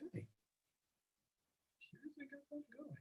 Okay. Here's we got that going.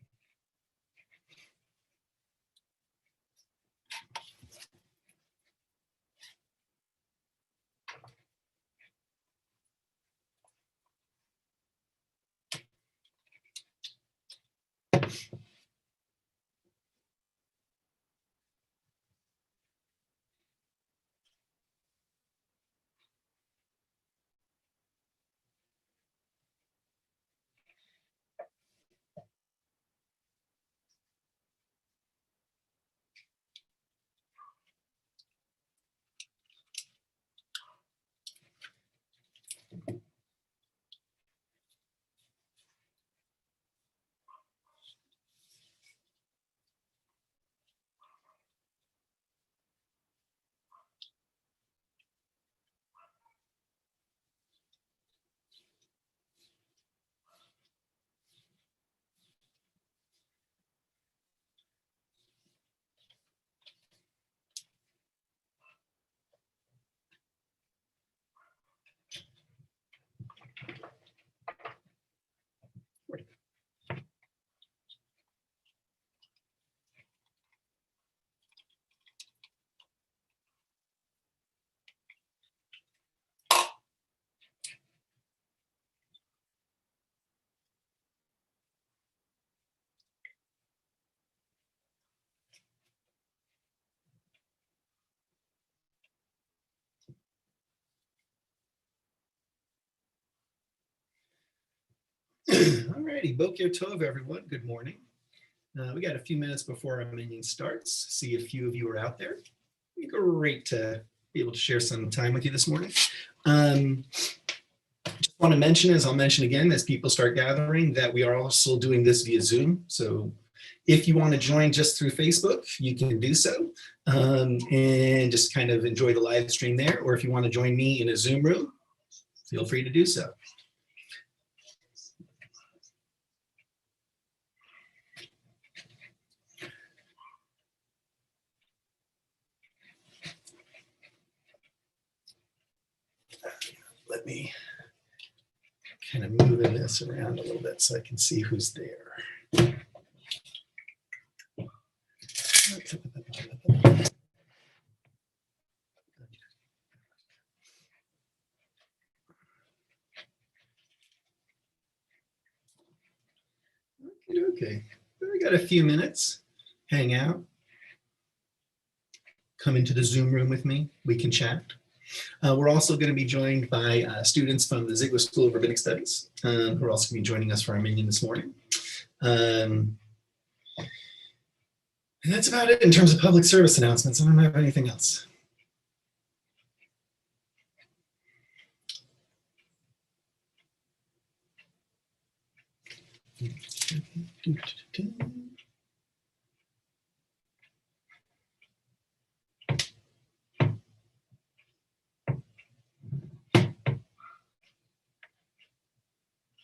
All righty, Boker Tov, everyone. Good morning. We got a few minutes before our meeting starts. See a few of you are out there. Great to be able to share some time with you this morning. Just want to mention, as I'll mention again, as people start gathering, that we are also doing this via Zoom. So if you want to join just through Facebook, you can do so and just kind of enjoy the live stream there. Or if you want to join me in a Zoom room, feel free to do so. Let me kind of moving this around a little bit so I can see who's there. Okay, we got a few minutes. Hang out. Come into the Zoom room with me. We can chat. We're also going to be joined by students from the Ziegler School of Rabbinic Studies, who are also going to be joining us for our minion this morning. And that's about it in terms of public service announcements. I don't have anything else.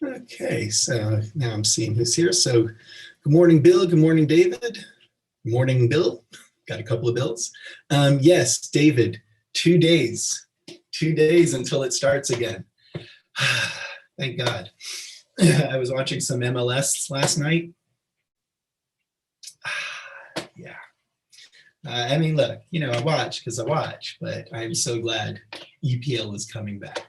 Okay, so now I'm seeing who's here. So good morning, Bill. Good morning, David. Good morning, Bill. Got a couple of Bills. Yes, David, 2 days. 2 days until it starts again. Thank God. I was watching some MLS last night. Yeah. I mean, look, you know, I watch because I watch, but I'm so glad EPL is coming back.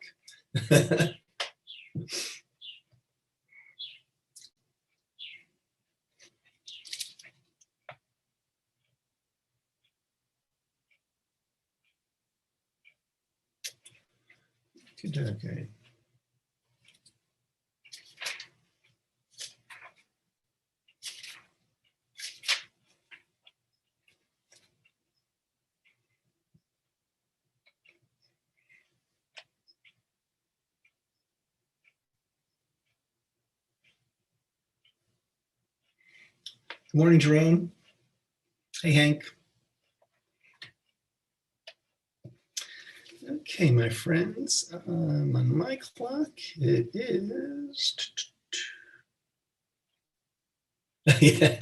Okay. Good morning, Jerome. Hey, Hank. Okay, my friends, on my clock, it is. Yeah.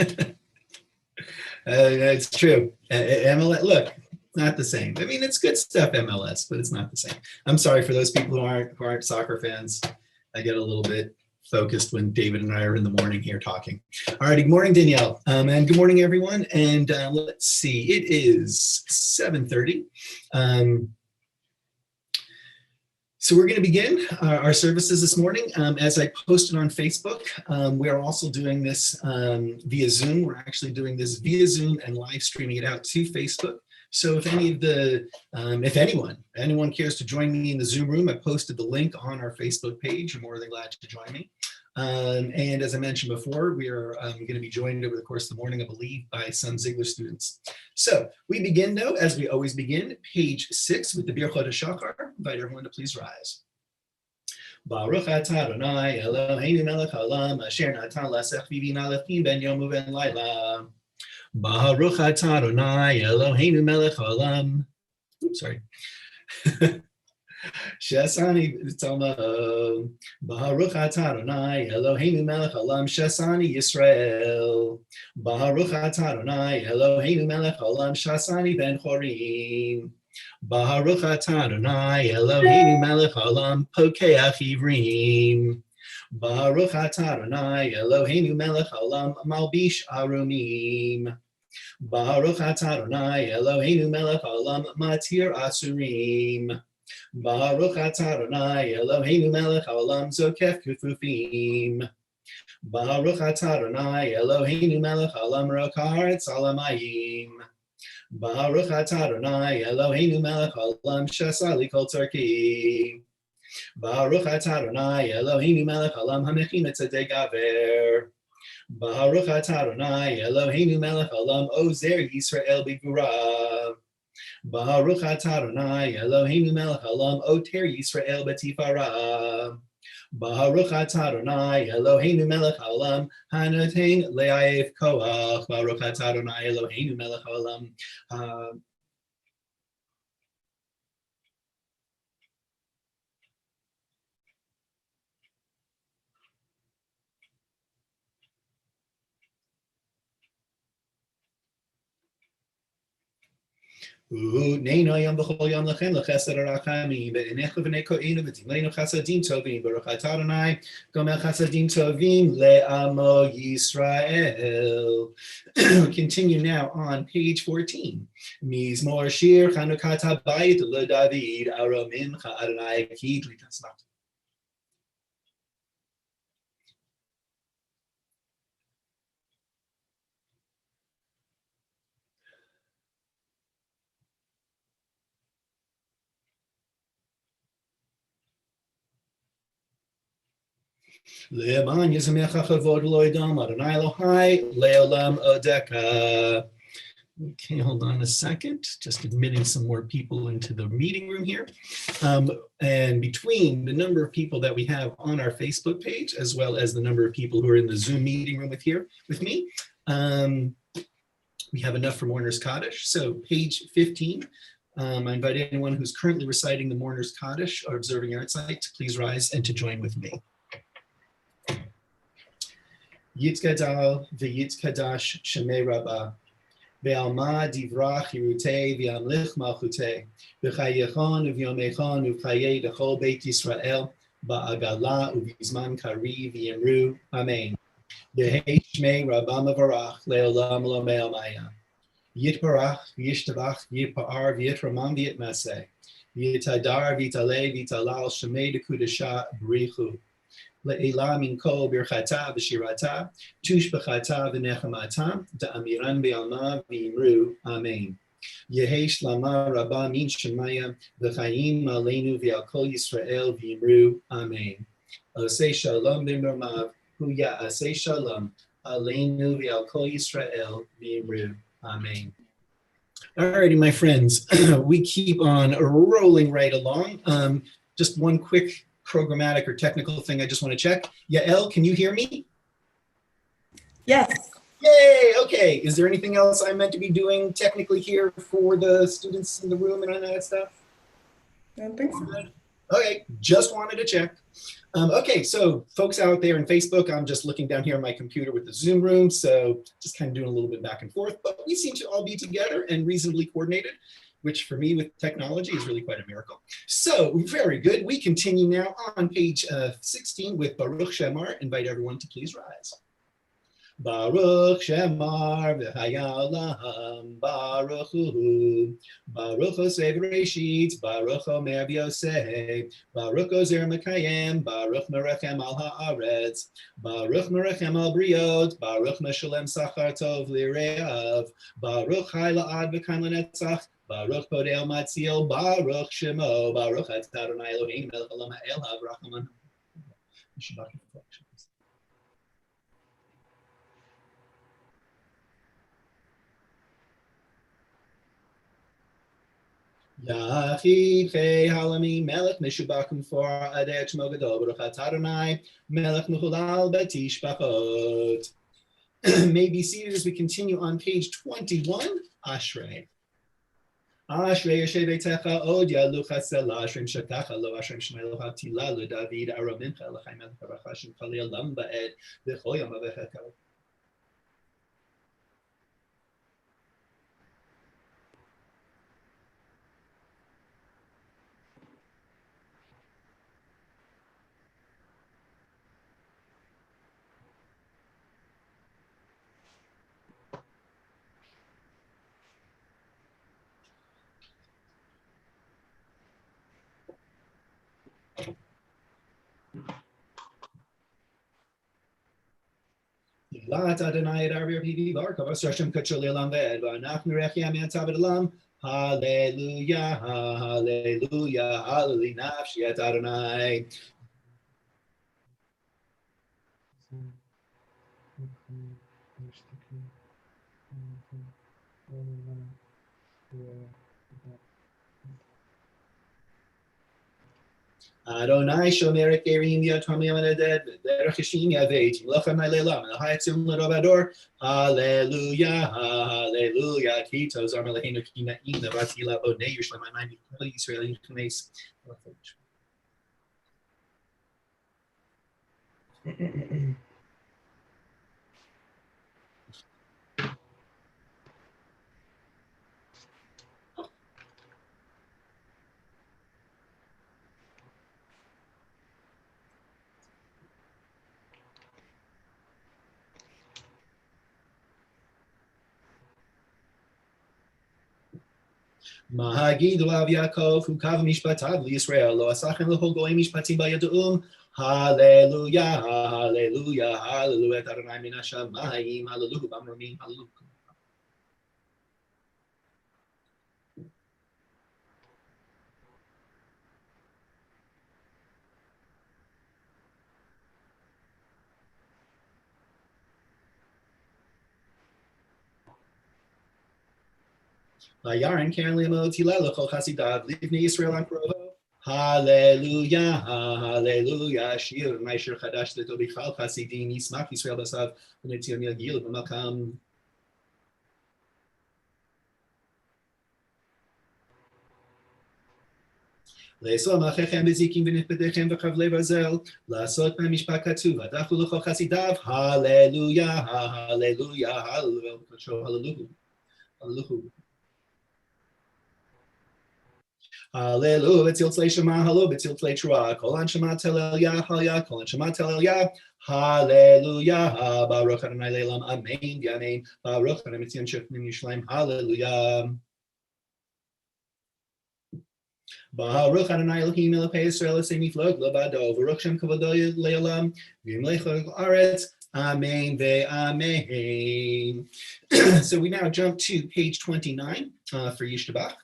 It's true. MLS, look, not the same. I mean, it's good stuff, MLS, but it's not the same. I'm sorry for those people who aren't soccer fans. I get a little bit focused when David and I are in the morning here talking. All righty, good morning, Danielle, and good morning, everyone. And let's see, it is 7:30. So we're going to begin our services this morning. As I posted on Facebook, we are also doing this via Zoom. We're actually doing this via Zoom and live streaming it out to Facebook. So if any of the, if anyone cares to join me in the Zoom room, I posted the link on our Facebook page. You're more than glad to join me. And as I mentioned before, we are going to be joined over the course of the morning, I believe, by some Ziegler students. So we begin, though, as we always begin, page 6 with the Birchot HaShachar. Invite everyone to please rise. Baruch atah Adonai Eloheinu melech haolam asher natan lasech vivin alefim ben yom uven laila. Baruch atah Adonai Eloheinu melech haolam. Oops, sorry. Shesani Tama Baruch atah Adonai Eloheinu melech haolam Shesani Yisrael. Baruch atah Adonai Eloheinu melech haolam Shesani ben Chorim. Baruch atah Adonai Eloheinu melech haolam Pokeach Ivrim. Baruch atah Adonai Eloheinu melech haolam Malbish Arumim. Baruch atah Adonai Eloheinu melech haolam Matir Asurim. Baruch atah Adonai Eloheinu melech haolam Zokef Kufufim. Baruch atah Adonai Eloheinu melech haolam Rokar et Salamayim. Baruch atah Adonai Eloheinu melech haolam Shesali kol tzarki. Baruch atah Adonai Eloheinu melech haolam Hamechim et tzedek gaver. Baruch atah Adonai Eloheinu melech haolam Ozer Yisrael b'gvura. Baruch atah Adonai Eloheinu melech haolam Oter Yisrael b'tifara. Baruch atah Adonai Eloheinu melech haolam Hanoten le'ayev koach. Baruch atah Adonai Eloheinu melech haolam Neino yom b'chol yom lachem l'chesed arachamim be'enecha v'nei ko'enu v'timleinu chasadim tovim Baruch atah Adonai gomel chasadim tovim le'amo Yisrael. Continue now on page 14. Mizmor shir Chanukat habayit leDavid aromim cha'Adonai kid litasmat. Le'eman yizamecha chavod lo'idam Adonai Elohai le'olam odeka. Okay, hold on a second. Just admitting some more people into the meeting room here. And between the number of people that we have on our Facebook page, as well as the number of people who are in the Zoom meeting room with me, we have enough for Mourner's Kaddish. So page 15. I invite anyone who's currently reciting the Mourner's Kaddish or observing our site to please rise and to join with me. Yitzkadal v'yitzkadash shemei rabbah, ve'alma divrach yirutei v'yamlich malchutei, v'chayechon v'yomechon v'chayei d'chol beit Yisrael, ba'agala u'vizman kari v'yemru, amen. V'hei shmei rabbah mavarach le'olam lo me'almaya. Yitbarach v'yishtabach v'yitpa'ar v'yitramam v'yitmaseh, v'yitadar v'yitalei v'yitalal shemei d'kudasha b'richu. Le'ela min kol birchata v'shirata, tush b'chata v'nechamata, da'amiran be'alma v'imru, amen. Yehei shlama rabba min shemaya, v'chayim aleinu v'al kol Yisrael v'imru, amen. Osei shalom b'mromav, hu ya'asei shalom, aleinu v'al kol Yisrael v'imru, amen. All righty, my friends, we keep on rolling right along. Just one quick programmatic or technical thing I just want to check. Yael, can you hear me? Yes. Yay, okay. Is there anything else I'm meant to be doing technically here for the students in the room and all that stuff? I don't think so. Okay, just wanted to check. Okay, so folks out there in Facebook, I'm just looking down here on my computer with the Zoom room, so just kind of doing a little bit back and forth, but we seem to all be together and reasonably coordinated. which for me with technology is really quite a miracle. So very good. We continue now on page 16 with Baruch Shemar. Invite everyone to please rise. Baruch Shemar v'hayalam Baruch Hu Baruch Osei Bereshit Baruch Omer V'Yosei Baruch Ozer Mekayem Baruch Merechem al Haaretz Baruch Merechem al Briot Baruch Meshalem Sachar Tov Lireav Baruch Chai La'ad V'Kain L'Netzach Baruch Podei Matzil Baruch Shemo Baruch Atah Adonai Eloheinu Melech Olam Ha'el Ha'Vrachman. Yachid Chei Halami Melech Mishubakum for Adeh Shmo Gadol Baruch Atah Adonai Melech Mechulal Betishbachot. May be seated as we continue on page 21. Ashrei. Ashrei Yoshe Beitecha Od Yalu Chasela Ashrei Shatacha Lo Ashrei Shmei Lo Hatila Lo David Aramincha L'Chaim Melech Barachashim Chalil Lam Ba'ed V'Chol Yom Avechakal. Lat Adonai et Arvir Pivi Barkov Hashem Kachol Elam Ved V'Anach Merechia Me'atzav Elam. Hallelujah, hallelujah, hallelujah, Nafshi et Adonai. Adonai shomer et gerim yatom yamaneded derechishim yavet lochem nailelam hayatzim lerobador. Hallelujah, hallelujah. Kito zar melechinu kinaim nevatila odnei Yerushalayim ma'ayin b'kol Yisrael yichneis. Mahagidu av Yaakov ukav mishpatav liYisrael lo asachem lechol goyim mishpatim bayadu'um. Hallelujah, hallelujah, hallelujah. Et Adonai min hashamayim, hallelujah, b'amramim, hallelujah. Vayarin keren li'amot hilel lechol chasidav livnei Yisrael akrovo. Hallelujah, hallelujah. Shir ma'asher chadash leto b'chal chasidim yismach Yisrael basav v'netzion yagil b'makam. לאסור מלכיכם בזיקים ונכבדיכם וחבלי ברזל, לעשות בהם משפט כתוב, ודחו לכל חסידיו, הללויה, הללויה, הללויה, הללויה, הללויה. Hallelujah, b'tziltzlei shema, hallelujah, b'tziltzlei trua, kol anshama tel el yah, hallelujah, kol anshama tel el yah, hallelujah, Baruch Adonai le'olam, amen, v'amen, Baruch Adonai mitzion shofnim Yerushalayim, hallelujah. Baruch Adonai Elohim Elokei Yisrael Aseh Miflog Lobado Baruch Shem Kavodo Le'olam V'Yimlech Haaretz Amen ve'amen. So we now jump to page 29 for Yishtabach.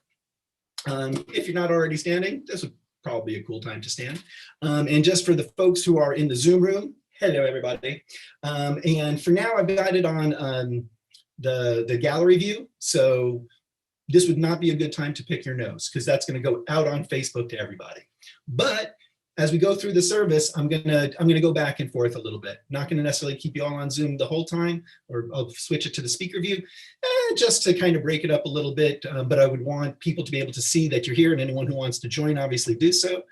If you're not already standing, this would probably be a cool time to stand. And just for the folks who are in the Zoom room, hello everybody. And for now, I've got it on the gallery view. So this would not be a good time to pick your nose because that's going to go out on Facebook to everybody. But as we go through the service, I'm gonna go back and forth a little bit. Not going to necessarily keep you all on Zoom the whole time, or I'll switch it to the speaker view, just to kind of break it up a little bit. But I would want people to be able to see that you're here, and anyone who wants to join, obviously do so.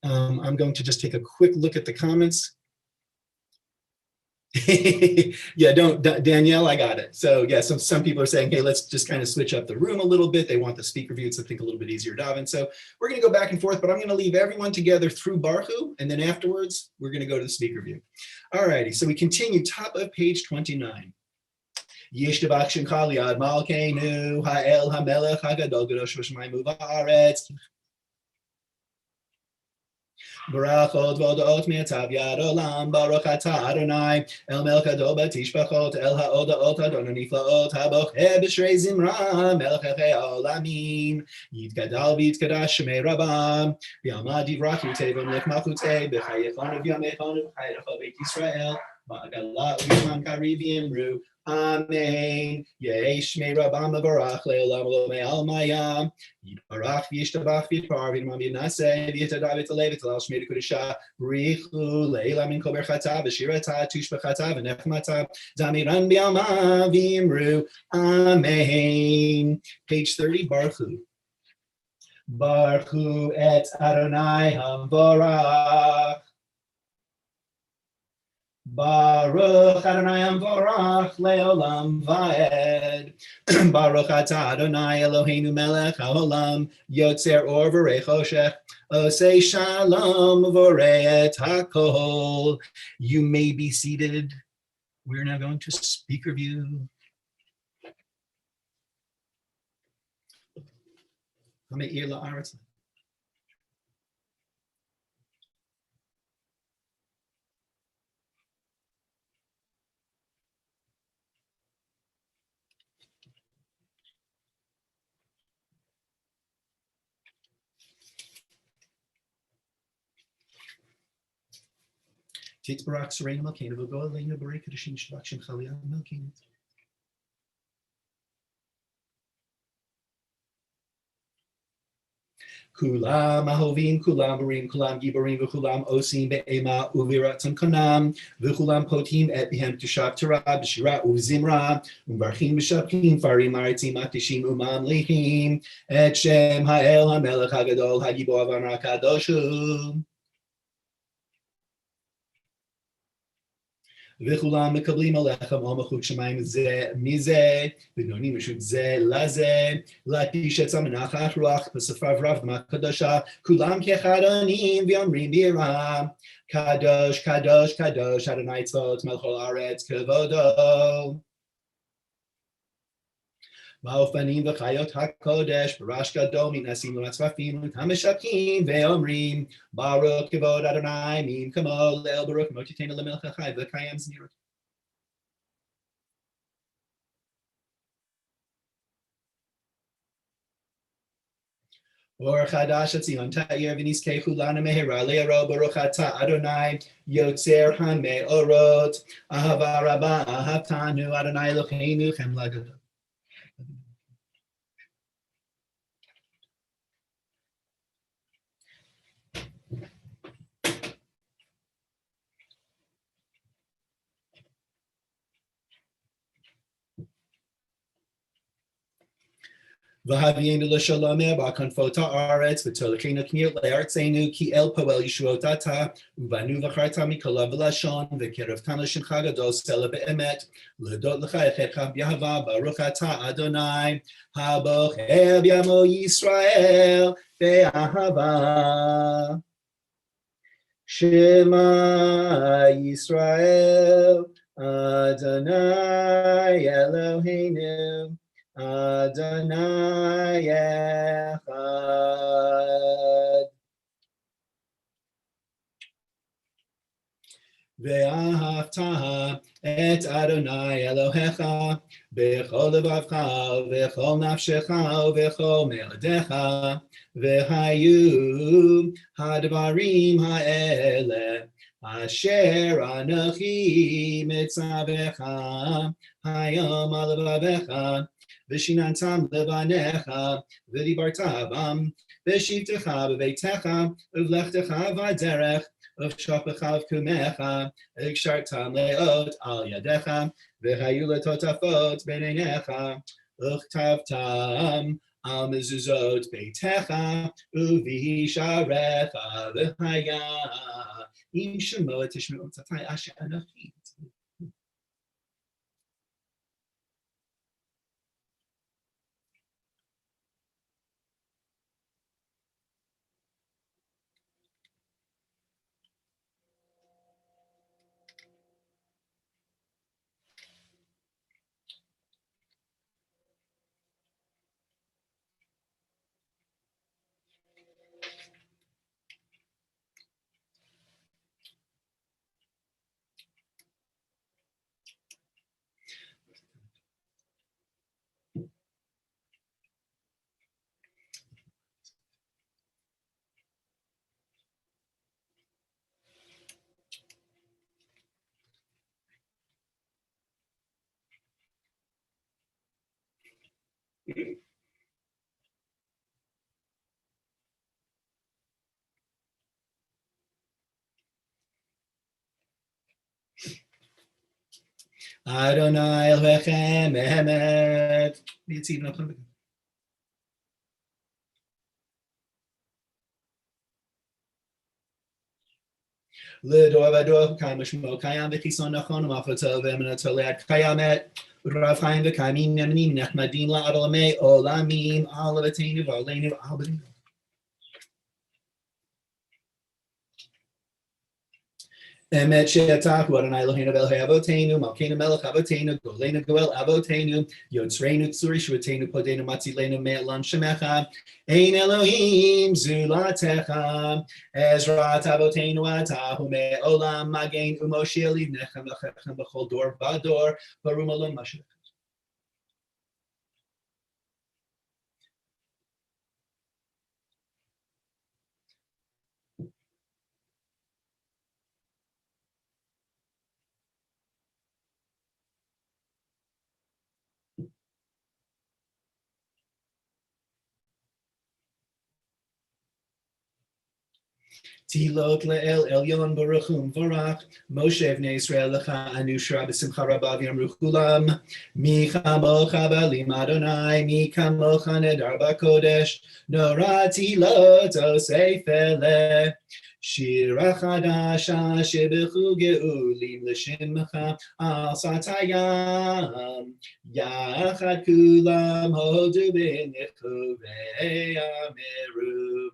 I'm going to just take a quick look at the comments. Yeah, Danielle, I got it. So yeah, some people are saying, hey, let's just kind of switch up the room a little bit. They want the speaker view, so I think a little bit easier to daven. So we're going to go back and forth, but I'm going to leave everyone together through Baruch, and then afterwards, we're going to go to the speaker view. All righty, so we continue, top of page 29. Yishtabach Shemcha Liad Malkeinu Ha'el HaMelech HaGadol Gadosh V'Shamayim U'Va'aretz Barachot Vodot Mi'atav Yad Olam Baruch Atah Adonai El Melech Gadol B'Tishbachot El Ha'oda'ot Adonai Nifla'ot Habocheh B'Shrei Zimra Melech Echei Olamim Yitgadal V'Yitkadash Shemei Rabbam V'Yamad Yivrach Yutei V'Melech Malchutei B'Chayechon V'Yamechon V'Chayechon Beit Yisrael Ba'Galah V'Yman Kari V'Yimru Amen. Yesh me Rabbam Barach Le'olam Lo Me'al Mayam. Yibarach V'Yishtabach V'Yitpar V'Yimam V'Yinaseh V'Yitadav V'Yitalev V'Yitala Shmei D'Kudisha B'Richu Le'elam Min Kol Berchata V'Shirata Tushbachata V'Nechmata Zamiran B'Yama V'Yimru Amen. Page 30, Baruch Hu. Baruch Hu et Adonai Hamvorach. Baruch Adonai Amvorach Leolam Vaed. Baruch Atah Adonai Eloheinu Melech HaOlam Yotzer Or V'Rei Choshech Osei Shalom V'Orei Et HaKol. You may be seated. We're now going to speaker view. Hameir La'aretz. Titz Barak Serena Malkena V'Go Elena Barei Kadishin Shabbat Shemcha Liad Malkena. Kulam Ahovim, Kulam Barim, Kulam Gibarim, V'Kulam Osim Be'ema Uviratzim Kanam, V'Kulam Potim Et Bihem Tushab Torah B'Shira Uvzimra, Uvarchim B'Shapim Farim Maritzim Atishim Umam Lichim, Et Shem Ha'el HaMelech HaGadol HaGibor Avan HaKadoshu. וכולם מקבלים עליכם עמכות שמיים זה מזה, ונונים רשות זה לזה, להתיש עצם מנחת רוח בשפה רב מהקדושה, כולם כאחד עונים ואומרים ביראה, קדוש, קדוש, קדוש, אדוני צבאות מלך כל הארץ כבודו. והאופנים וחיות הקודש, פרש גדול מנסים ומצרפים המשקים ואומרים, ברוך כבוד אדוני מין כמו לאל ברוך מותיתנו למלך החי וקיים זמירות. אור חדש הציון תאיר ונזכה כולנו מהרה לאור ברוך אתה אדוני יוצר המאורות, אהבה רבה אהבתנו אדוני אלוהינו חמלה גדול. והביאנו לשלום בכנפות הארץ ותוליכנו כמיר לארצנו כי אל פועל ישועות אתה ובנו בחרת מכל ולשון וקרבתנו לשמך גדול סלע באמת להודות לך יחידך באהבה ברוך אתה אדוני הבוחר בעמו ישראל באהבה שמע ישראל אדוני אלוהינו Adonai Echad. Ve'ahavta et Adonai Elohecha b'chol levavcha v'chol nafshecha v'chol me'odecha v'hayu hadvarim ha'ele asher anochi mitzavecha hayom al levavecha Vishinantam levanecha, v'dibartavam, v'shivtecha b'veitecha, v'lechtecha v'aderech, v'shaplecha v'kumecha, v'kshartam leot al yadecha, v'hayu letotafot b'neinecha, v'chtavtam al mezuzot beitecha, v'visharecha v'haya, im shemo tishmeot zatai asher anochi. Adonai Elohechem Emet. It's even up. L'dor v'dor kayim shmo kayam v'chison nachon u'machotov v'emenato le'ad kayamet Rav Chaim v'kayim nemnim nechmadim la'adolamei olamim alavatenu v'aleinu albadim. Emet she'atahu Adonai Eloheinu v'Elohei avotenu malkeinu melech avotenu golenu goel avotenu yotzreinu tzuri shuatenu podenu matzilenu me'elam shemecha ein Elohim zulatecha Ezrat avotenu atahu me'olam magen u'moshel livnechem v'chechem b'chol dor v'ador barum olam mashiach. Tilot le'el elyon baruchum varach Moshe v'nei Yisrael lecha anu shra b'simcha rabba v'yamru chulam mi chamocha b'alim Adonai mi kamocha nedar b'kodesh nora tilot osefele shira chadasha shebechu geulim l'shimcha al satayam yachad kulam hodu b'nichu ve'ameru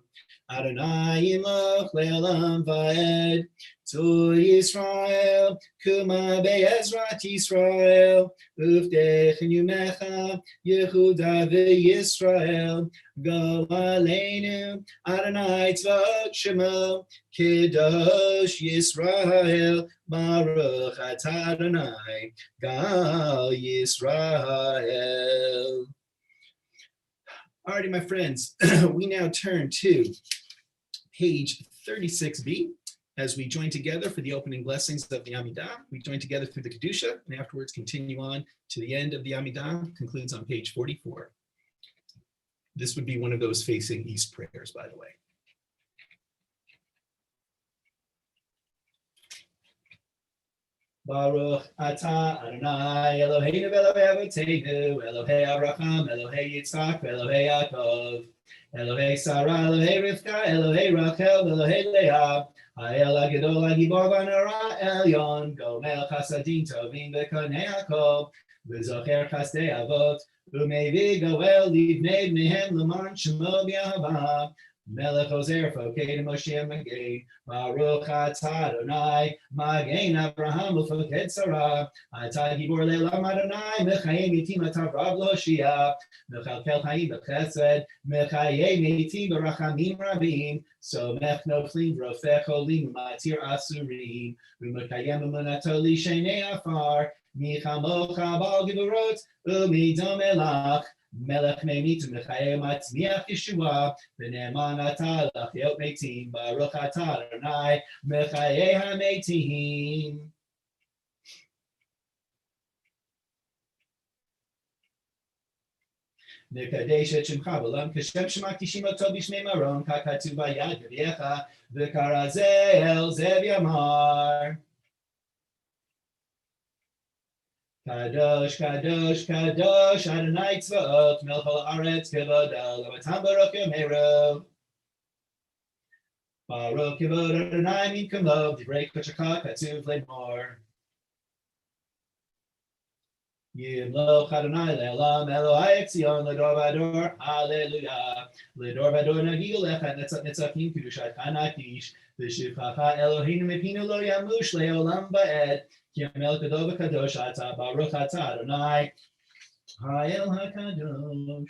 Adonai imloch le'olam va'ed to Yisrael kuma be'ezrat Yisrael uvdech yumecha Yehuda ve'Yisrael go aleinu Adonai tzvot shemo kedosh Yisrael baruch atah Adonai gal Yisrael. Alrighty, my friends, we now turn to page 36b as we join together for the opening blessings of the Amidah. We join together through the Kedusha and afterwards continue on to the end of the Amidah, concludes on page 44. This would be one of those facing east prayers, by the way. Baruch atah Adonai Eloheinu v'Elohei avotenu Elohei Avraham Elohei Yitzchak Elohei Yaakov Elohei Sarah Elohei Rivka Elohei Rachel Elohei Leah Ha'el HaGadol HaGibor v'Hanora Elyon Gomel Chasadim Tovim v'Konei HaKol v'Zocher Chasdei Avot U'Mevi Goel Livnei Bneihem L'man Shemo B'Yahava Melech Ozer Fokei Moshe Magen Baruch atah Adonai Magen Avraham Ufoked Sarah Atah Gibor Le'olam Adonai Mechayim Yitim Atav Rav Loshia Mechalkel Chaim B'Chesed Mechayim Yitim B'Rachamim Rabim Somech Noflim V'Rofech Olim Matir Asurim U'Mekayem Emunato L'Shenei Afar Michamocha Bal Giborot U'Midom Elach Melech Meimit Mechayim Atzmiach Yeshua V'Ne'eman Atah L'Achiot Meitim Baruch atah Adonai Mechayei HaMeitim. Nekadesh et Shemcha B'Olam Kashem Shemati Shimoto B'Shnei Maron Kakatu B'Yad Gaviecha V'Karazeh El Zev Yamar. Kadosh, Kadosh, Kadosh, Adonai Tzvaot, Melech Haaretz Kevodo, Lamatam Baruch Yomeru. Baruch Kevod Adonai Min Kamov, Divrei Koshaka Katsuv Lemor. Yimloch Adonai Le'olam, Elohai Etzion, L'dor V'ador, Hallelujah. L'dor V'ador Nagil Lecha Netzach Netzakim Kedushat Hanakish, V'shivchacha Eloheinu Mepinu Lo Yamush Le'olam Ba'ed. Kiamel Kadov Kadosh Atah Baruch Atah Adonai Ha'el HaKadosh.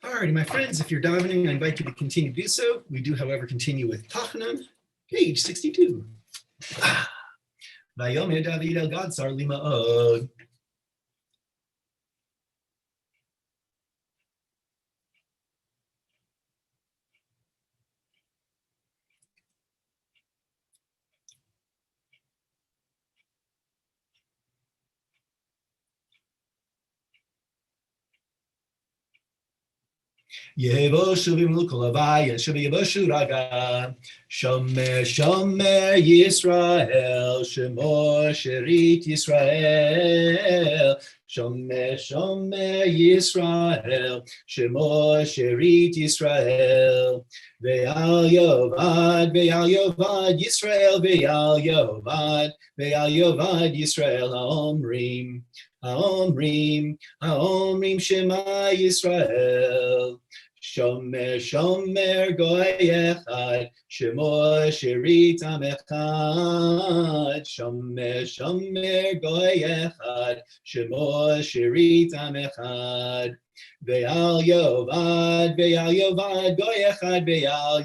Alrighty, my friends, if you're davening, I invite you to continue to do so. We do, however, continue with Tachanun, page 62. Vayomer David el Gad Sar li ma'od. Yevoshu v'mukol havaya, yevoshu raga. Shomer, shomer Yisrael, shemor sherit Yisrael. Shomer, shomer Yisrael, shemor sherit Yisrael. Ve'al yovad Yisrael, ve'al yovad Yisrael haomrim. Haomrim, haomrim shema Yisrael. Shomer, shomer goy echad, shemo sherit am echad. Shomer, shomer goy echad, shemo sherit am echad. Ve'al yovad goy echad, ve'al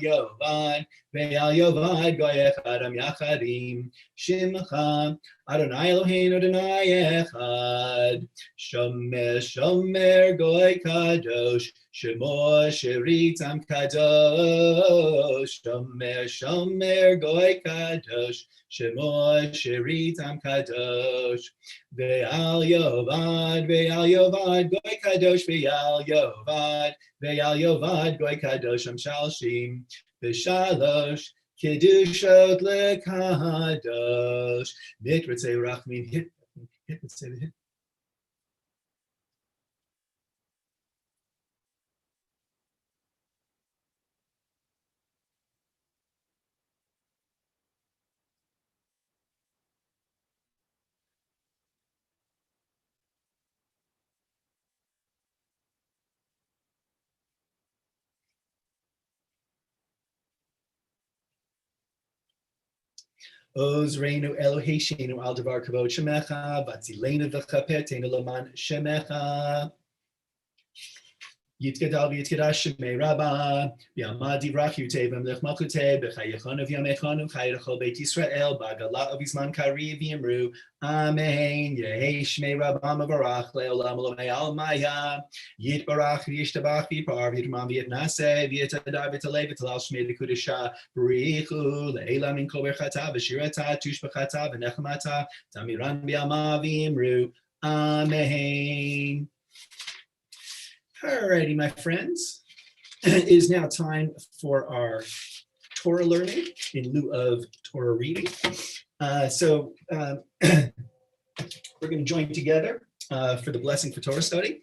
yovad goy echad am yachadim. Shimcha Adonai Eloheinu Adonai echad. Shomer, shomer goy kadosh, shemo sherit am kadosh. Shomer, shomer goy kadosh, shemo sherit am kadosh. Ve'al yovad goy kadosh, ve'al yovad goy kadosh am shalshim. V'shalosh Kedushot lekadosh. Mitratzei rachmin. Hit. Say the hit. Ozreinu Eloheinu al davar kavod shemecha, vatzilenu v'chapetenu laman shemecha. Yitkadal v'yitkadash shemei rabba, v'yamad divrach yutei v'mlech malchutei, b'chayechon of yamechon v'chayechol beit Yisrael, b'agala of yizman kari v'yimru, amen, yehei shmei rabba mavarach, le'olam olamei almaya, yitbarach v'yishtabach v'yipar v'yitman v'yitnaseh, v'yitadar v'talei v'talal shmei v'kudesha, b'richu, le'elam min kol berchata, v'shirata, tushbachata, v'nechmata, tamiran v'yama v'yimru, amen. Alrighty, my friends, it is now time for our Torah learning in lieu of Torah reading. So we're going to join together for the blessing for Torah study.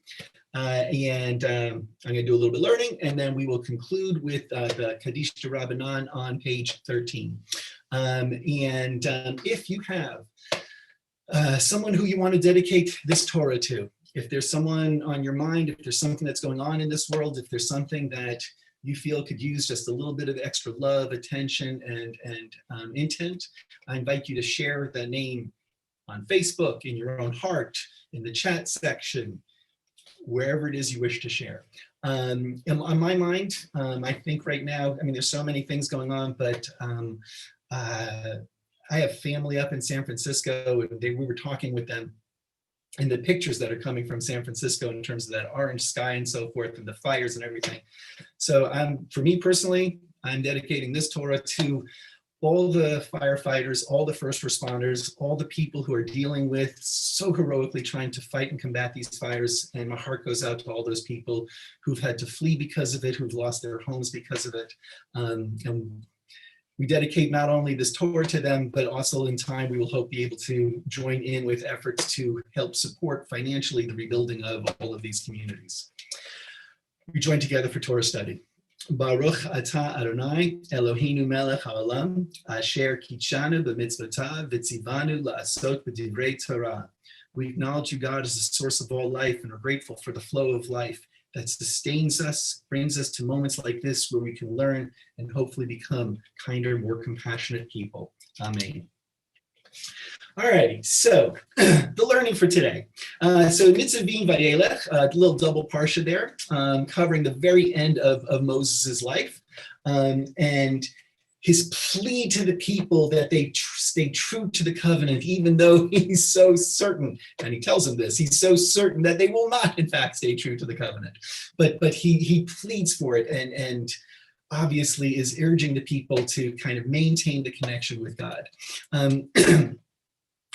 And I'm going to do a little bit of learning, and then we will conclude with the Kaddish de Rabbanan on page 13. If you have someone who you want to dedicate this Torah to, if there's someone on your mind, if there's something that's going on in this world, if there's something that you feel could use just a little bit of extra love, attention, and intent, I invite you to share the name on Facebook, in your own heart, in the chat section, wherever it is you wish to share. On my mind, I think right now, I mean, there's so many things going on, but I have family up in San Francisco, and we were talking with them, and the pictures that are coming from San Francisco in terms of that orange sky and so forth, and the fires and everything. So for me personally, I'm dedicating this Torah to all the firefighters, all the first responders, all the people who are dealing with so heroically trying to fight and combat these fires. And my heart goes out to all those people who've had to flee because of it, who've lost their homes because of it. And we dedicate not only this Torah to them, but also in time, we will hope be able to join in with efforts to help support financially the rebuilding of all of these communities. We join together for Torah study. Baruch atah Adonai Eloheinu melech haolam asher kitshanu b'mitzvotav v'tzivanu la'asot b'divrei Torah. We acknowledge you, God, as the source of all life, and are grateful for the flow of life that sustains us, brings us to moments like this where we can learn and hopefully become kinder, more compassionate people. Amen. All righty, so the learning for today. So Nitzavim Vayelech, a little double parsha there, covering the very end of Moses' life, and his plea to the people that they stay true to the covenant, even though he's so certain, and he tells them this, he's so certain that they will not, in fact, stay true to the covenant. But he pleads for it and obviously is urging the people to kind of maintain the connection with God.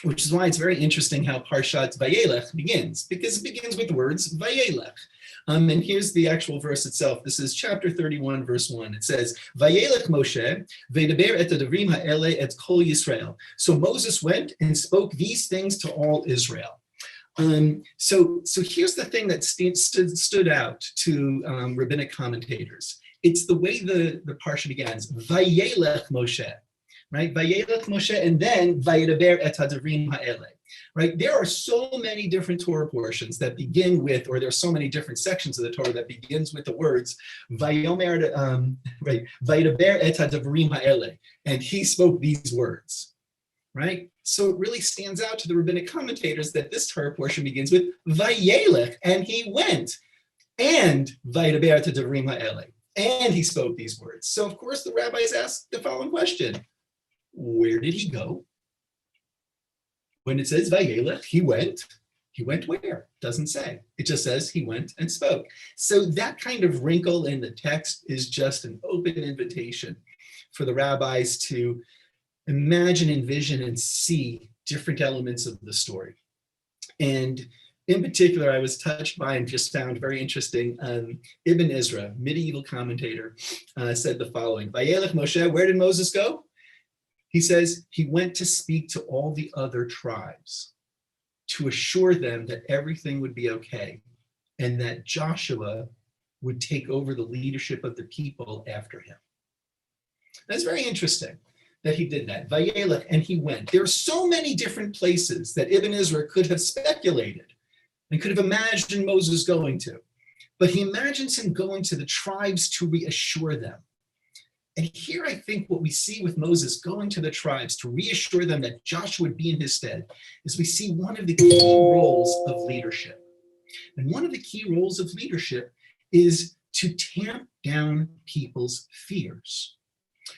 Which is why it's very interesting how Parshat Vayelech begins, because it begins with the words Vayelech. And here's the actual verse itself. This is chapter 31, verse 1. It says, Vayelech Moshe, ve'daber et hadavrim ha'ele et kol Yisrael. So Moses went and spoke these things to all Israel. So here's the thing that stood out to rabbinic commentators. It's the way the parsha begins, Vayelech Moshe. Right, Vayelech Moshe, and then Vayedaber et hadavrim ha'ele. Right, there are so many different Torah portions that begin with, or there are so many different sections of the Torah that begins with the words Vayomer, right, Vayedaber et hadavrim ha'ele, and he spoke these words. Right, so it really stands out to the rabbinic commentators that this Torah portion begins with Vayelech, and he went, and Vayedaber et hadavrim ha'ele, and he spoke these words. So of course the rabbis asked the following question. Where did he go? When it says Vayelech, he went where? Doesn't say. It just says he went and spoke. So that kind of wrinkle in the text is just an open invitation for the rabbis to imagine, envision, and see different elements of the story. And in particular, I was touched by and just found very interesting, Ibn Ezra, medieval commentator, said the following, Vayelech Moshe, where did Moses go? He says he went to speak to all the other tribes to assure them that everything would be okay and that Joshua would take over the leadership of the people after him. That's very interesting that he did that. Vayelech, and he went. There are so many different places that Ibn Ezra could have speculated and could have imagined Moses going to, but he imagines him going to the tribes to reassure them. And here I think what we see with Moses going to the tribes to reassure them that Joshua would be in his stead is we see one of the key roles of leadership. And one of the key roles of leadership is to tamp down people's fears,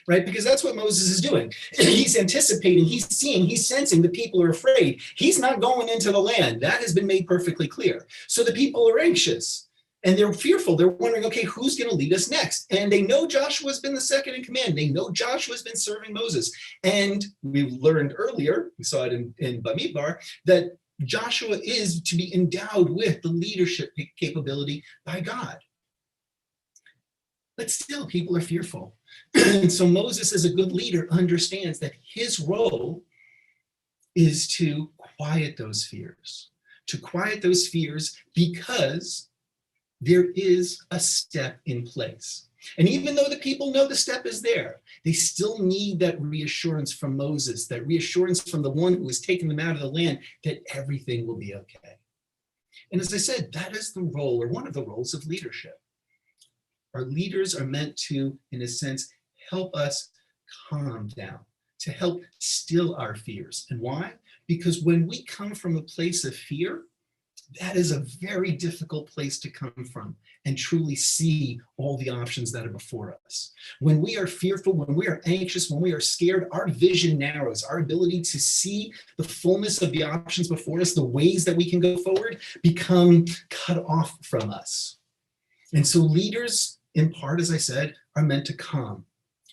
right? Because that's what Moses is doing. He's anticipating, he's seeing, he's sensing the people are afraid. He's not going into the land. That has been made perfectly clear. So the people are anxious. And they're fearful. They're wondering, okay, who's going to lead us next? And they know Joshua's been the second in command. They know Joshua's been serving Moses. And we learned earlier, we saw it in Bamidbar, that Joshua is to be endowed with the leadership capability by God. But still, people are fearful. And so Moses, as a good leader, understands that his role is to quiet those fears. To quiet those fears because there is a step in place. And even though the people know the step is there, they still need that reassurance from Moses, that reassurance from the one who has taken them out of the land, that everything will be okay. And as I said, that is the role, or one of the roles of leadership. Our leaders are meant to, in a sense, help us calm down, to help still our fears. And why? Because when we come from a place of fear, that is a very difficult place to come from and truly see all the options that are before us. When we are fearful, when we are anxious, when we are scared, our vision narrows. Our ability to see the fullness of the options before us, the ways that we can go forward, become cut off from us. And so leaders, in part, as I said, are meant to calm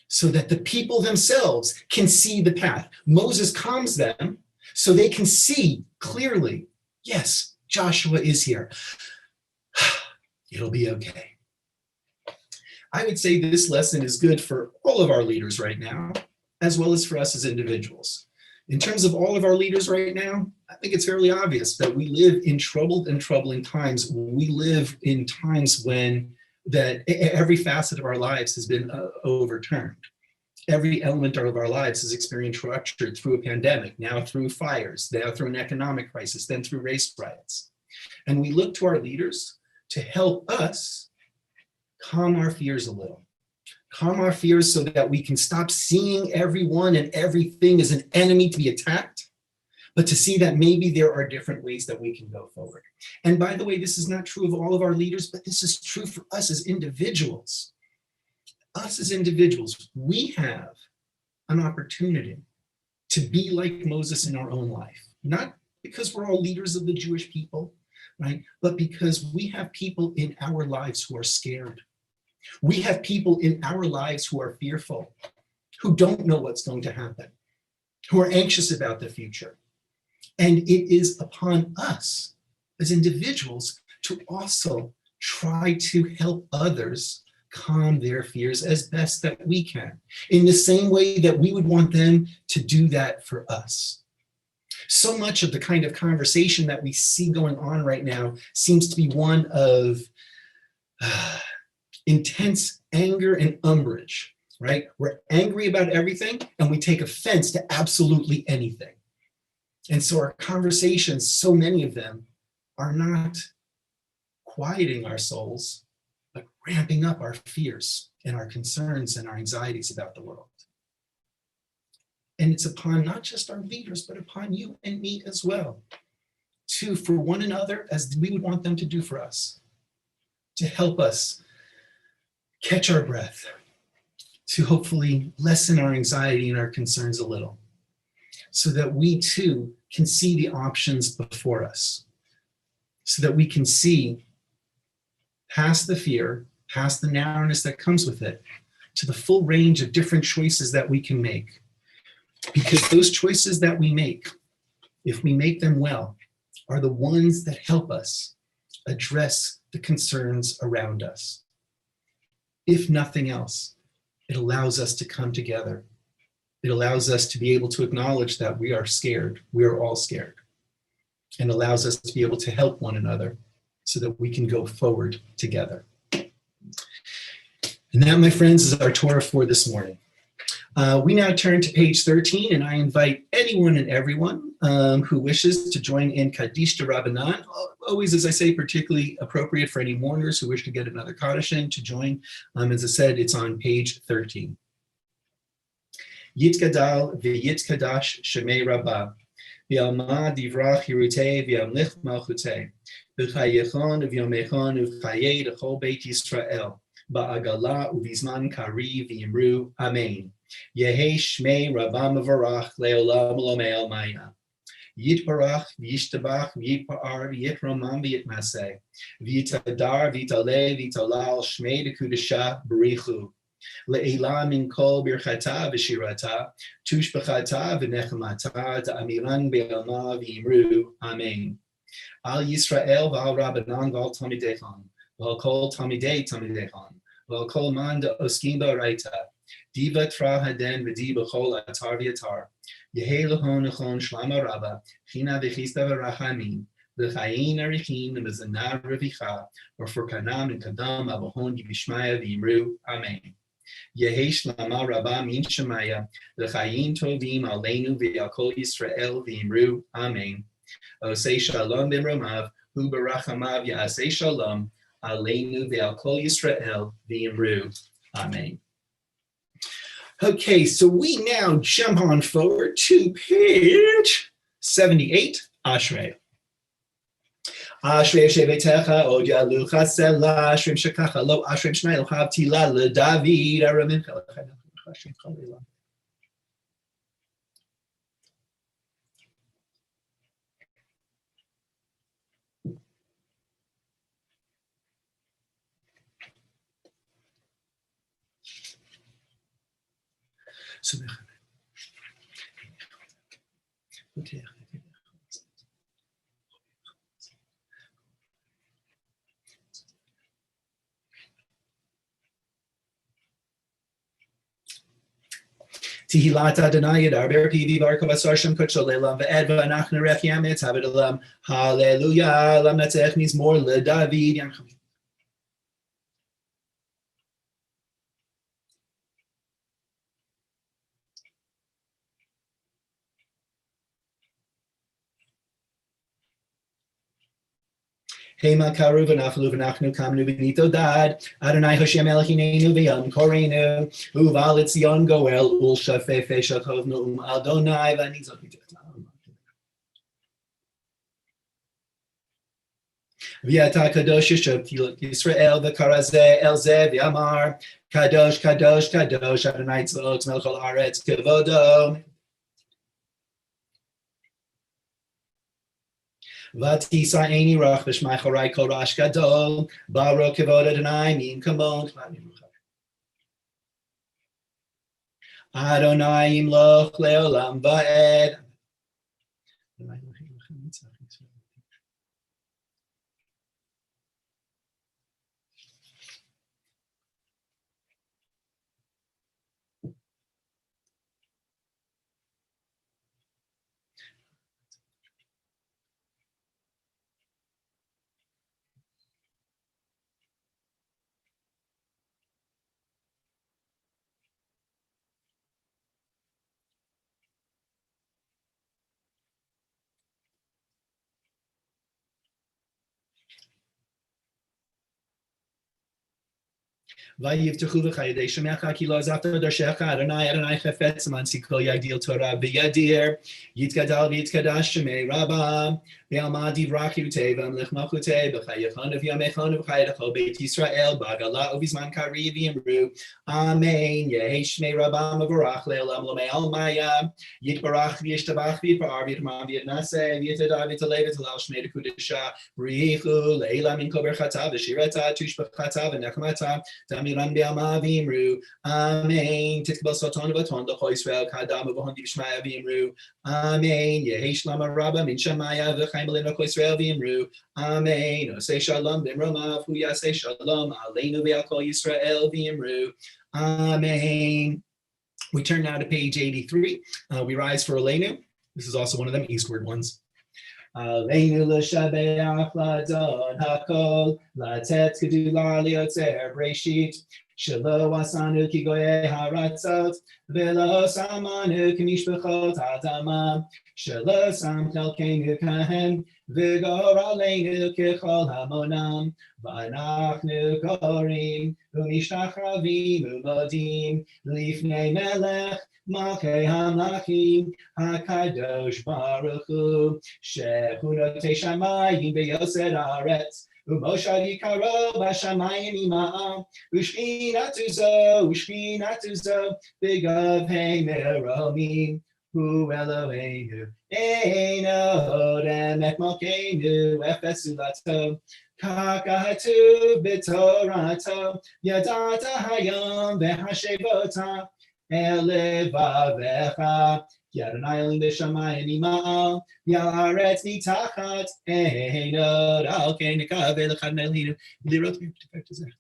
so that the people themselves can see the path. Moses calms them so they can see clearly, yes, Joshua is here. It'll be okay. I would say this lesson is good for all of our leaders right now, as well as for us as individuals. In terms of all of our leaders right now, I think it's fairly obvious that we live in troubled and troubling times. We live in times when that every facet of our lives has been overturned. Every element of our lives has experienced rupture through a pandemic, now through fires, now through an economic crisis, then through race riots. And we look to our leaders to help us calm our fears a little. Calm our fears so that we can stop seeing everyone and everything as an enemy to be attacked, but to see that maybe there are different ways that we can go forward. And by the way, this is not true of all of our leaders, but this is true for us as individuals. Us as individuals, we have an opportunity to be like Moses in our own life, not because we're all leaders of the Jewish people, right? But because we have people in our lives who are scared. We have people in our lives who are fearful, who don't know what's going to happen, who are anxious about the future. And it is upon us as individuals to also try to help others calm their fears as best that we can, in the same way that we would want them to do that for us. So much of the kind of conversation that we see going on right now seems to be one of intense anger and umbrage, right? We're angry about everything and we take offense to absolutely anything. And so our conversations, so many of them, are not quieting our souls, but ramping up our fears and our concerns and our anxieties about the world. And it's upon not just our leaders, but upon you and me as well, to, for one another, as we would want them to do for us, to help us catch our breath, to hopefully lessen our anxiety and our concerns a little, so that we too can see the options before us, so that we can see past the fear, past the narrowness that comes with it, to the full range of different choices that we can make. Because those choices that we make, if we make them well, are the ones that help us address the concerns around us. If nothing else, it allows us to come together. It allows us to be able to acknowledge that we are scared. We are all scared. And allows us to be able to help one another so that we can go forward together. And that, my friends, is our Torah for this morning. We now turn to page 13, and I invite anyone and everyone who wishes to join in Kaddish D'Rabbanan, always, as I say, particularly appropriate for any mourners who wish to get another Kaddish in to join. As I said, it's on page 13. Yitkadal v'yitkadash shemei Rabbah, v'alma divrach hirutei v'amlich malchutei, v'chayechon v'yomechon v'chayei l'chol Beit Yisrael, ba'agala u'vizman kari v'yimru, amen. Yehi shmei Rabbah mevarach le'olam l'omei maya. Yitbarach v'yishtabach v'yitpa'ar v'yitramam v'yitmaseh, v'yitadar v'yitaleh v'yitalal shmei d'kudashah b'richu. Le'ila min kol birchata v'shirata, tushbachata v'nechemata, ta'amiran be'alma v'imru, amen. Al Yisrael v'al Rabbanan v'al Tamidechan, v'al kol Tamidei Tamidechan, v'al kol man da'oskim ba'raita, diva tra haden v'di b'chol atar v'yatar, yehei lehon nechon shlama rabba, china v'chista v'rachamim, v'chayin arichin v'mezana revicha, v'furkanam and kadam avahon yivishmaya v'imru, amen. Yehi shlama rabba min shemaya, v'chayin tovim aleinu v'al kol Yisrael v'imru, amen. Osei shalom b'romav, hu barachamav ya'asei shalom, aleinu v'al kol Yisrael v'imru, amen. Okay, so we now jump on forward to page 78, Ashrei. Ashrei shevetecha od yalucha sela, Ashrei shekacha lo, Ashrei shnai l'chav tila l'David, aramincha l'chayim chalila. So Tihilat Adonai Yadar Pivi Barko Basar Shem Kutshol Elam Ve'ed V'anach Nerech Yamet Havid Elam Hallelujah Lam Natzech Mizmor LeDavid Yam. Hema karu v'naflu v'nachnu kamnu v'nito dad. Adonai Hashem Eloheinu v'yam korenu. Uval etzion goel ul shafefe shachovnu Adonai v'anizot. V'yata kadosh Yisrael v'karazeh elzeh v'yamar. Kadosh, kadosh, kadosh, Adonai tzvaot melech al haaretz kevodo. V'tisa'eni rach v'shmai chorai kol rash gadol. Baruch kevod Adonai min kamon. Adonai imloch leolam va'ed. Vayivtechu v'chayidei shemecha ki lo azavta darshecha Adonai Adonai chafetz mansi kol yagdil Torah v'yadir yitgadal v'yitkadash shemei rabba v'alma divrach yutei v'amlech malchutei b'chayachon v'yamechon v'chayedecho beit Yisrael b'agala uvizman kari v'yimru Amen Yehi shmei rabba mevorach le'olam lo me'al maya yitbarach v'yishtabach v'yitbar v'yitman v'yitnaseh v'yitadar v'yitalei v'yitalal shmei dekudesha b'richu le'ila min kol berchata v'shirata tushbachata v'nechmata Miran be'ama v'imru, Amen. Titkabel soton v'ton l'cho Yisrael kadam v'hondi b'shmaya v'imru, Amen. Yehi shlama rabba min shamaya v'chaim b'lein l'cho Yisrael v'imru, Amen. Osei shalom b'imromav hu yasei shalom aleinu v'al kol Yisrael v'imru, Amen. We turn now to page 83. We rise for Aleinu. This is also one of them eastward ones. Aleinu l'shabeach l'adon hakol latet kedula liotzer breshit shelo asanu ki goyei haratzot velo samanu k'mishpachot adama shelo sam chelkeinu kahem v'gor aleinu kechol hamonam v'anachnu korim u'mishtachravim u'modim lifnei melech Malkei Hamlachim HaKadosh Baruch Hu Shechunotei Shamayim B'Yosed Haaretz U'Moshad Yikaro B'Shamayim Ima'am U'Shchinatu Zo B'Gavhei Meromim Hu Eloheinu Eino Hodem Et Malkeinu Efes Ulato Kakahatu B'Torato Yadata Hayom V'Hashevota Elevavecha, Yadonai Elohim b'shamayim ima'al, Ya'aretz mitachat, Einod al kein nekav elechad me'elinu, lirot v'yiptifek tezeh.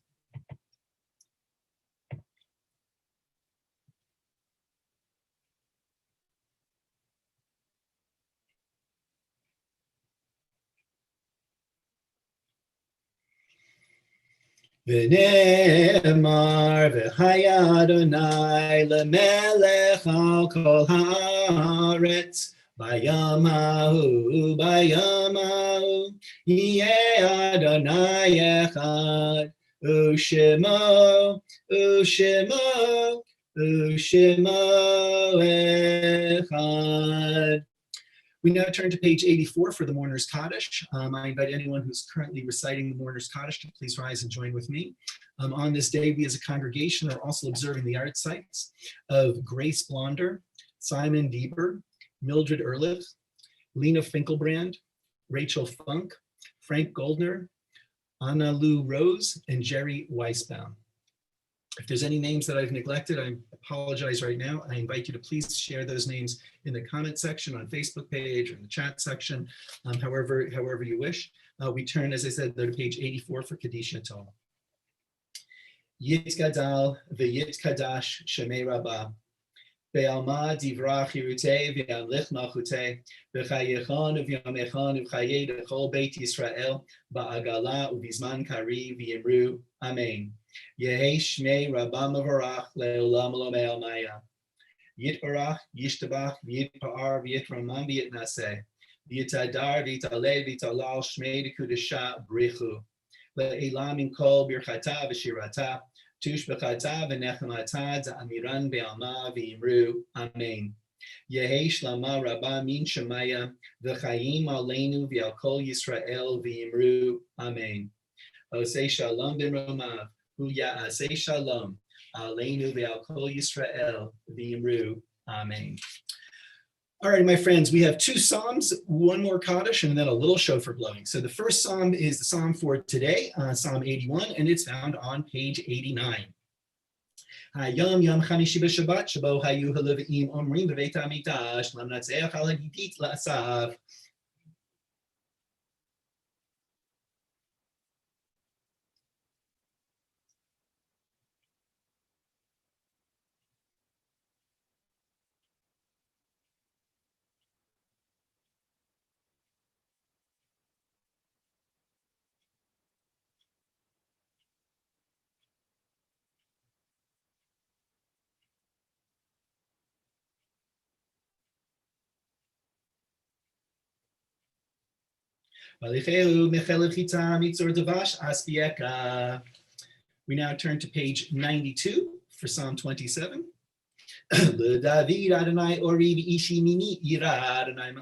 V'ne'emar v'haya Adonai lemelech al kol haaretz bayamahu yeh Adonai echad u'shemo echad. We now turn to page 84 for the Mourner's Kaddish. I invite anyone who's currently reciting the Mourner's Kaddish to please rise and join with me. On this day, we as a congregation are also observing the art sites of Grace Blonder, Simon Dieber, Mildred Ehrlich, Lena Finkelbrand, Rachel Funk, Frank Goldner, Anna Lou Rose, and Jerry Weisbaum. If there's any names that I've neglected, I apologize right now. I invite you to please share those names in the comment section on Facebook page or in the chat section, however you wish. We turn, as I said, to page 84 for Kadisha Tov. Yitgadal v'yitkadash shemei rabbah. Be'alma divrach yirutei v'yamlich malchutei v'chayechon v'yamechon v'chayei d'chol beit Yisrael ba'agala u'bizman kari v'yimru. Amen. Yehi shmei rabba mevorach le'olam lo me'al maya. Yitbarach, yishtabach, v'yitpa'ar, v'yitramam, v'yitnaseh. V'yitadar v'yitaleh v'yitalal shmei dekudesha brichu. Le'elam min kol birchata v'shirata. Tush b'chata v'nechemata za'amiran be'alma v'imru. Amen. Yehi shlama rabba min shemaya v'chayim aleinu v'al kol Yisrael v'imru. Amen. Osei shalom b'romav hu ya'asei shalom aleinu v'al kol Yisrael v'imru. Amen. All right, my friends, we have 2 psalms, 1 more Kaddish, and then a little shofar blowing. So the first psalm is the psalm for today, Psalm 81, and it's found on page 89. Hayom Yom Chamishi b'Shabbat, Shabo Hayu Halevim Omrim B'Beit HaMikdash, Lamnatzeach Al Hagidit La'asav. We now turn to page 92 for Psalm 27. David Adonai Oriv Ishi Mini Ira Adonai.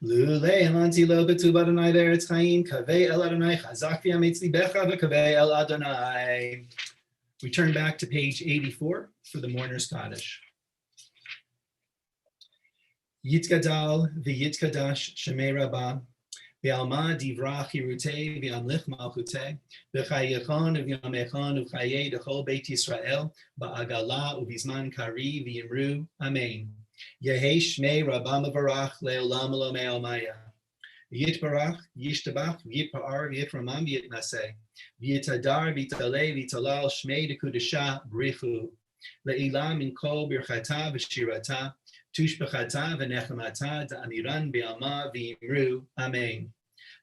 Lulei Hanti Lo Betu Adonai Ve'eretz Chaim Kavei El Adonai Chazak V'Yametz Libecha V'Kavei El Adonai. We turn back to page 84 for the mourner's Kaddish. Yitgadal V'Yitkadash Shemei Rabbah V'Alma Divrach Hirutei V'Amlich Malchutei V'Chayechon V'Yamechon V'Chayei D'Chol Beit Yisrael Ba'agala U'Bizman Kari V'Yimru. Amen. Yehi Shmei Rabbah Mevarach Le'olam Lo Me'almaya. Yitbarach, Yishtabach, Yitpa'ar, Yitramam, Yitnaseh. V'yitadar, v'yitaleh, v'yitalal Shmei Dekudesha Brichu. Le'ilam min kol birchata v'shirata. Tush b'chata v'nechemata da'amiran be'alma v'imru. Amen.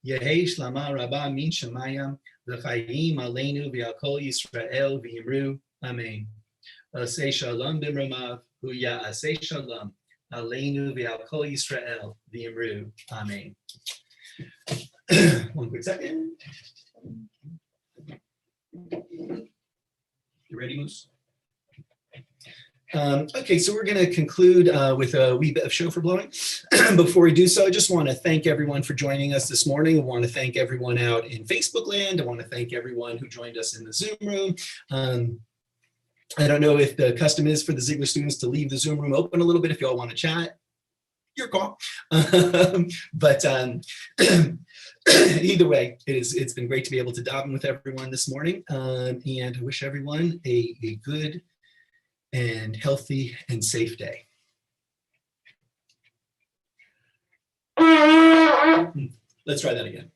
Yehi shlama Rabbah min shemayim v'chayim aleinu v'al kol Yisrael v'imru. Amen. Aseh shalom b'mromav hu ya'aseh shalom aleinu v'al kol Yisrael v'imru. Amen. One quick second. You ready, Moose? Okay, so we're going to conclude with a wee bit of shofar blowing. Before we do so, I just want to thank everyone for joining us this morning. I want to thank everyone out in Facebook land. I want to thank everyone who joined us in the Zoom room. I don't know if the custom is for the Ziegler students to leave the Zoom room open a little bit if you all want to chat. Your call. But either way, it's been great to be able to daven with everyone this morning, and I wish everyone a good and healthy and safe day. Let's try that again.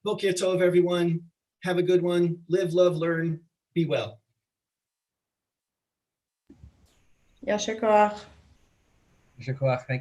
Boker Tov, everyone. Have a good one. Live, love, learn. Be well. Yasher koach. יישר כוח, thank